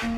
In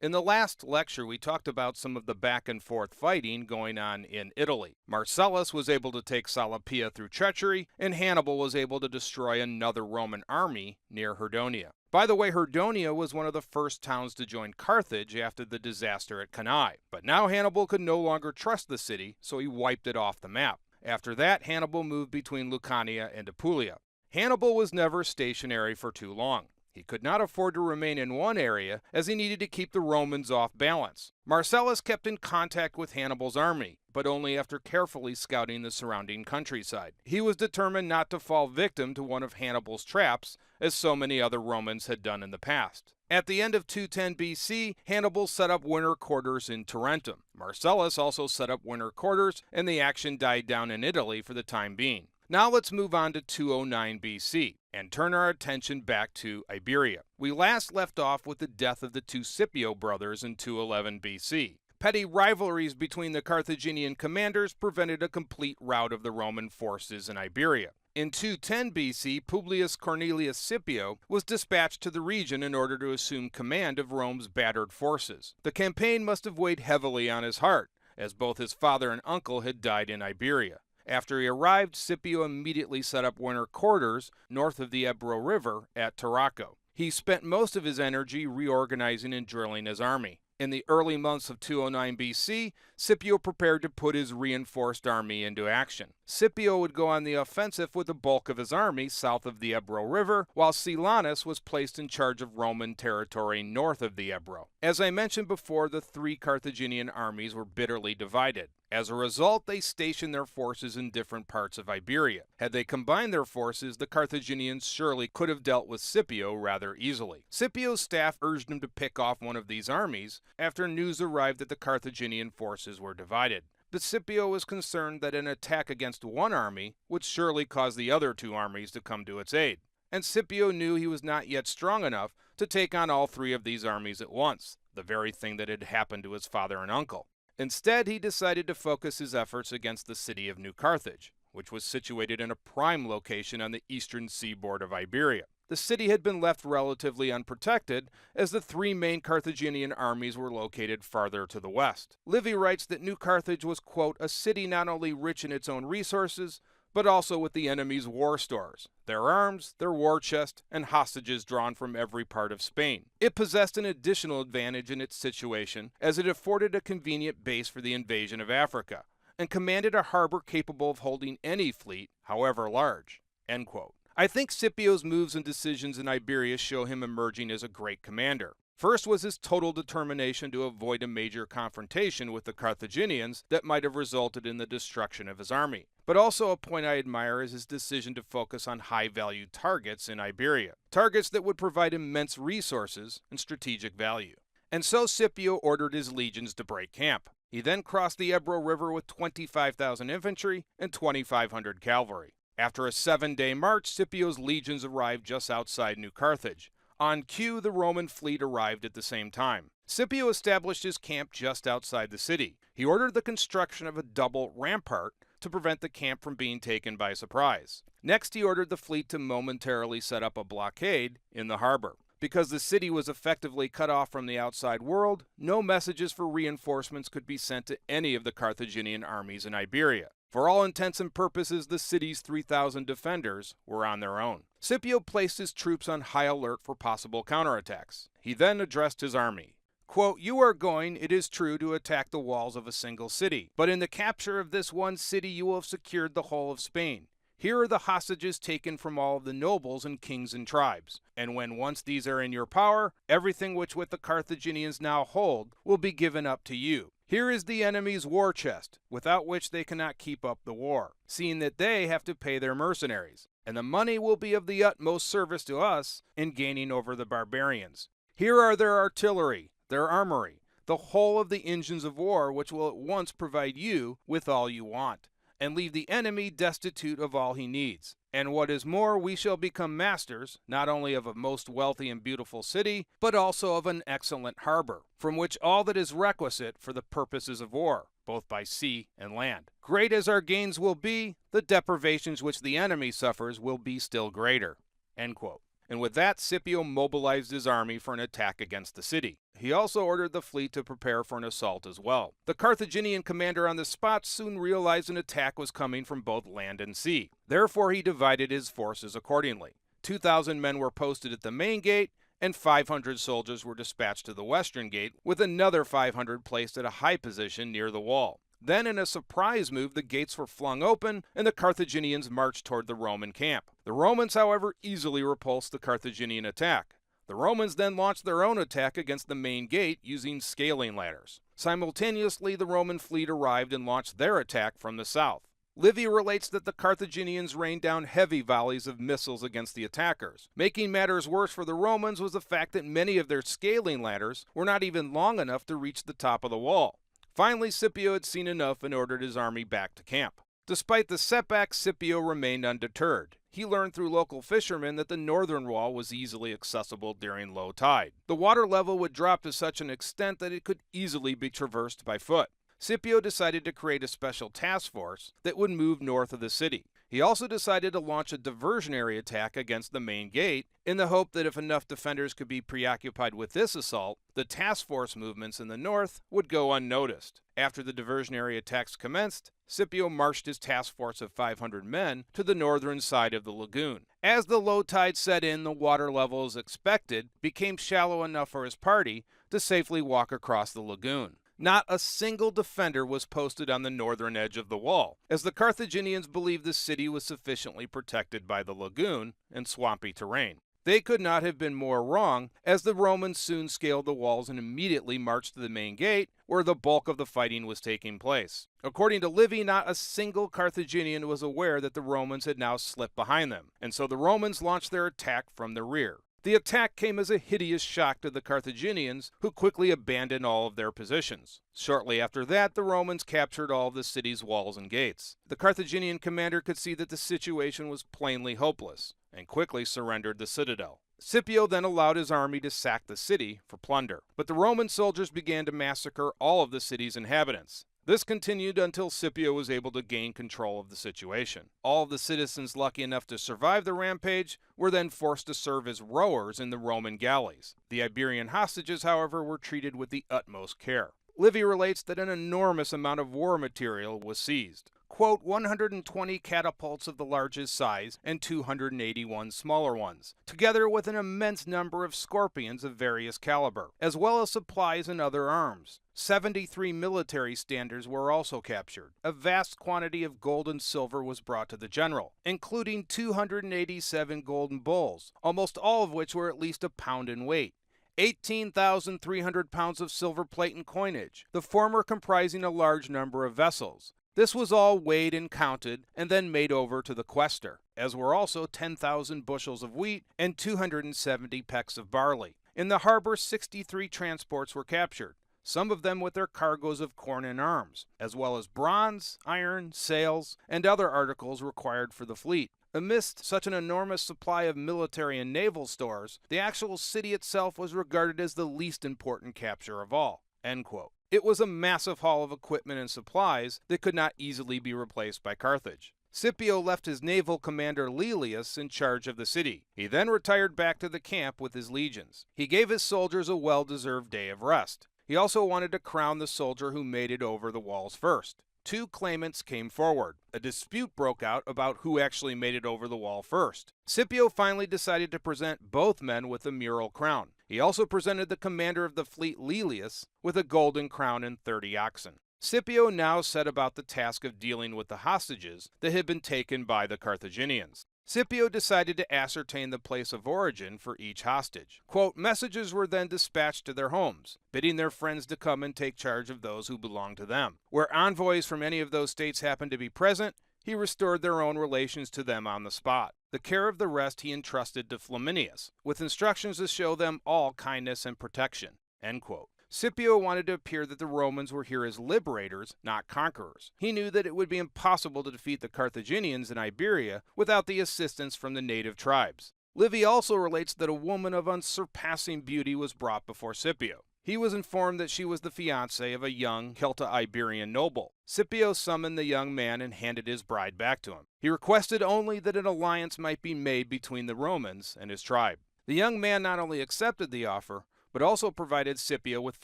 the last lecture, we talked about some of the back-and-forth fighting going on in Italy. Marcellus was able to take Salapia through treachery, and Hannibal was able to destroy another Roman army near Herdonia. By the way, Herdonia was one of the first towns to join Carthage after the disaster at Cannae. But now Hannibal could no longer trust the city, so he wiped it off the map. After that, Hannibal moved between Lucania and Apulia. Hannibal was never stationary for too long. He could not afford to remain in one area, as he needed to keep the Romans off balance. Marcellus kept in contact with Hannibal's army, but only after carefully scouting the surrounding countryside. He was determined not to fall victim to one of Hannibal's traps, as so many other Romans had done in the past. At the end of 210 BC, Hannibal set up winter quarters in Tarentum. Marcellus also set up winter quarters, and the action died down in Italy for the time being. Now let's move on to 209 BC and turn our attention back to Iberia. We last left off with the death of the two Scipio brothers in 211 BC. Petty rivalries between the Carthaginian commanders prevented a complete rout of the Roman forces in Iberia. In 210 BC, Publius Cornelius Scipio was dispatched to the region in order to assume command of Rome's battered forces. The campaign must have weighed heavily on his heart, as both his father and uncle had died in Iberia. After he arrived, Scipio immediately set up winter quarters north of the Ebro River at Tarraco. He spent most of his energy reorganizing and drilling his army. In the early months of 209 BC, Scipio prepared to put his reinforced army into action. Scipio would go on the offensive with the bulk of his army south of the Ebro River, while Silanus was placed in charge of Roman territory north of the Ebro. As I mentioned before, the three Carthaginian armies were bitterly divided. As a result, they stationed their forces in different parts of Iberia. Had they combined their forces, the Carthaginians surely could have dealt with Scipio rather easily. Scipio's staff urged him to pick off one of these armies after news arrived that the Carthaginian forces were divided. But Scipio was concerned that an attack against one army would surely cause the other two armies to come to its aid. And Scipio knew he was not yet strong enough to take on all three of these armies at once, the very thing that had happened to his father and uncle. Instead, he decided to focus his efforts against the city of New Carthage, which was situated in a prime location on the eastern seaboard of Iberia. The city had been left relatively unprotected, as the three main Carthaginian armies were located farther to the west. Livy writes that New Carthage was, quote, a city not only rich in its own resources, but also with the enemy's war stores, their arms, their war chest, and hostages drawn from every part of Spain. It possessed an additional advantage in its situation, as it afforded a convenient base for the invasion of Africa, and commanded a harbor capable of holding any fleet, however large. End quote. I think Scipio's moves and decisions in Iberia show him emerging as a great commander. First was his total determination to avoid a major confrontation with the Carthaginians that might have resulted in the destruction of his army. But also a point I admire is his decision to focus on high-value targets in Iberia, targets that would provide immense resources and strategic value. And so Scipio ordered his legions to break camp. He then crossed the Ebro River with 25,000 infantry and 2,500 cavalry. After a 7-day march, Scipio's legions arrived just outside New Carthage. On cue, the Roman fleet arrived at the same time. Scipio established his camp just outside the city. He ordered the construction of a double rampart to prevent the camp from being taken by surprise. Next, he ordered the fleet to momentarily set up a blockade in the harbor. Because the city was effectively cut off from the outside world, no messages for reinforcements could be sent to any of the Carthaginian armies in Iberia. For all intents and purposes, the city's 3,000 defenders were on their own. Scipio placed his troops on high alert for possible counterattacks. He then addressed his army. Quote, you are going, it is true, to attack the walls of a single city, but in the capture of this one city you will have secured the whole of Spain. Here are the hostages taken from all of the nobles and kings and tribes, and when once these are in your power, everything which the Carthaginians now hold will be given up to you. Here is the enemy's war chest, without which they cannot keep up the war, seeing that they have to pay their mercenaries, and the money will be of the utmost service to us in gaining over the barbarians. Here are their artillery, their armory, the whole of the engines of war, which will at once provide you with all you want, and leave the enemy destitute of all he needs. And what is more, we shall become masters, not only of a most wealthy and beautiful city, but also of an excellent harbor, from which all that is requisite for the purposes of war, both by sea and land. Great as our gains will be, the deprivations which the enemy suffers will be still greater." End quote. And with that, Scipio mobilized his army for an attack against the city. He also ordered the fleet to prepare for an assault as well. The Carthaginian commander on the spot soon realized an attack was coming from both land and sea. Therefore, he divided his forces accordingly. 2,000 men were posted at the main gate, and 500 soldiers were dispatched to the western gate, with another 500 placed at a high position near the wall. Then, in a surprise move, the gates were flung open, and the Carthaginians marched toward the Roman camp. The Romans, however, easily repulsed the Carthaginian attack. The Romans then launched their own attack against the main gate using scaling ladders. Simultaneously, the Roman fleet arrived and launched their attack from the south. Livy relates that the Carthaginians rained down heavy volleys of missiles against the attackers. Making matters worse for the Romans was the fact that many of their scaling ladders were not even long enough to reach the top of the wall. Finally, Scipio had seen enough and ordered his army back to camp. Despite the setback, Scipio remained undeterred. He learned through local fishermen that the northern wall was easily accessible during low tide. The water level would drop to such an extent that it could easily be traversed by foot. Scipio decided to create a special task force that would move north of the city. He also decided to launch a diversionary attack against the main gate in the hope that if enough defenders could be preoccupied with this assault, the task force movements in the north would go unnoticed. After the diversionary attacks commenced, Scipio marched his task force of 500 men to the northern side of the lagoon. As the low tide set in, the water level, as expected, became shallow enough for his party to safely walk across the lagoon. Not a single defender was posted on the northern edge of the wall, as the Carthaginians believed the city was sufficiently protected by the lagoon and swampy terrain. They could not have been more wrong, as the Romans soon scaled the walls and immediately marched to the main gate, where the bulk of the fighting was taking place. According to Livy, not a single Carthaginian was aware that the Romans had now slipped behind them, and so the Romans launched their attack from the rear. The attack came as a hideous shock to the Carthaginians, who quickly abandoned all of their positions. Shortly after that, the Romans captured all of the city's walls and gates. The Carthaginian commander could see that the situation was plainly hopeless, and quickly surrendered the citadel. Scipio then allowed his army to sack the city for plunder, but the Roman soldiers began to massacre all of the city's inhabitants. This continued until Scipio was able to gain control of the situation. All of the citizens lucky enough to survive the rampage were then forced to serve as rowers in the Roman galleys. The Iberian hostages, however, were treated with the utmost care. Livy relates that an enormous amount of war material was seized. Quote, 120 catapults of the largest size and 281 smaller ones, together with an immense number of scorpions of various caliber, as well as supplies and other arms. 73 military standards were also captured. A vast quantity of gold and silver was brought to the general, including 287 golden bowls, almost all of which were at least a pound in weight. 18,300 pounds of silver plate and coinage, the former comprising a large number of vessels. This was all weighed and counted and then made over to the quaestor, as were also 10,000 bushels of wheat and 270 pecks of barley. In the harbor, 63 transports were captured, some of them with their cargoes of corn and arms, as well as bronze, iron, sails, and other articles required for the fleet. Amidst such an enormous supply of military and naval stores, the actual city itself was regarded as the least important capture of all. End quote. It was a massive haul of equipment and supplies that could not easily be replaced by Carthage. Scipio left his naval commander Laelius in charge of the city. He then retired back to the camp with his legions. He gave his soldiers a well-deserved day of rest. He also wanted to crown the soldier who made it over the walls first. Two claimants came forward. A dispute broke out about who actually made it over the wall first. Scipio finally decided to present both men with a mural crown. He also presented the commander of the fleet, Laelius, with a golden crown and 30 oxen. Scipio now set about the task of dealing with the hostages that had been taken by the Carthaginians. Scipio decided to ascertain the place of origin for each hostage. Quote, messages were then dispatched to their homes, bidding their friends to come and take charge of those who belonged to them. Where envoys from any of those states happened to be present, he restored their own relations to them on the spot. The care of the rest he entrusted to Flaminius, with instructions to show them all kindness and protection. End quote. Scipio wanted to appear that the Romans were here as liberators, not conquerors. He knew that it would be impossible to defeat the Carthaginians in Iberia without the assistance from the native tribes. Livy also relates that a woman of unsurpassing beauty was brought before Scipio. He was informed that she was the fiancée of a young Celta-Iberian noble. Scipio summoned the young man and handed his bride back to him. He requested only that an alliance might be made between the Romans and his tribe. The young man not only accepted the offer, but also provided Scipio with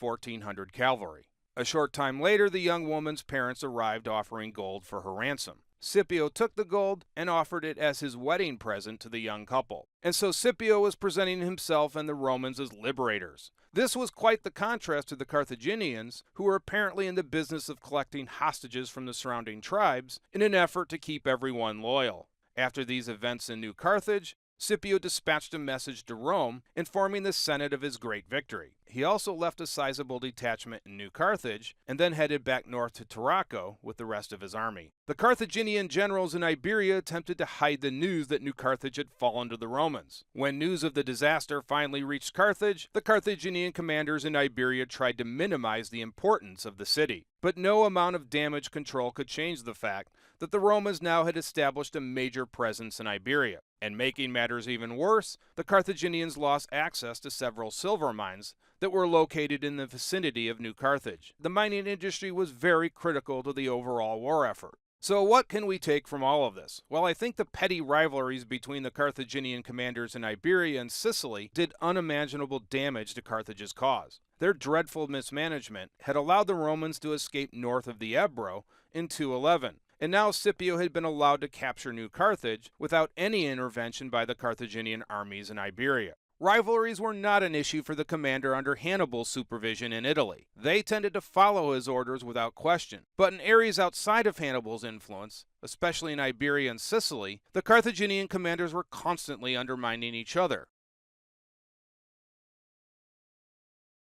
1,400 cavalry. A short time later, the young woman's parents arrived offering gold for her ransom. Scipio took the gold and offered it as his wedding present to the young couple. And so Scipio was presenting himself and the Romans as liberators. This was quite the contrast to the Carthaginians, who were apparently in the business of collecting hostages from the surrounding tribes in an effort to keep everyone loyal. After these events in New Carthage, Scipio dispatched a message to Rome informing the Senate of his great victory. He also left a sizable detachment in New Carthage and then headed back north to Tarraco with the rest of his army. The Carthaginian generals in Iberia attempted to hide the news that New Carthage had fallen to the Romans. When news of the disaster finally reached Carthage, the Carthaginian commanders in Iberia tried to minimize the importance of the city. But no amount of damage control could change the fact that the Romans now had established a major presence in Iberia. And making matters even worse, the Carthaginians lost access to several silver mines that were located in the vicinity of New Carthage. The mining industry was very critical to the overall war effort. So what can we take from all of this? Well, I think the petty rivalries between the Carthaginian commanders in Iberia and Sicily did unimaginable damage to Carthage's cause. Their dreadful mismanagement had allowed the Romans to escape north of the Ebro in 211. And now Scipio had been allowed to capture New Carthage without any intervention by the Carthaginian armies in Iberia. Rivalries were not an issue for the commander under Hannibal's supervision in Italy. They tended to follow his orders without question. But in areas outside of Hannibal's influence, especially in Iberia and Sicily, the Carthaginian commanders were constantly undermining each other.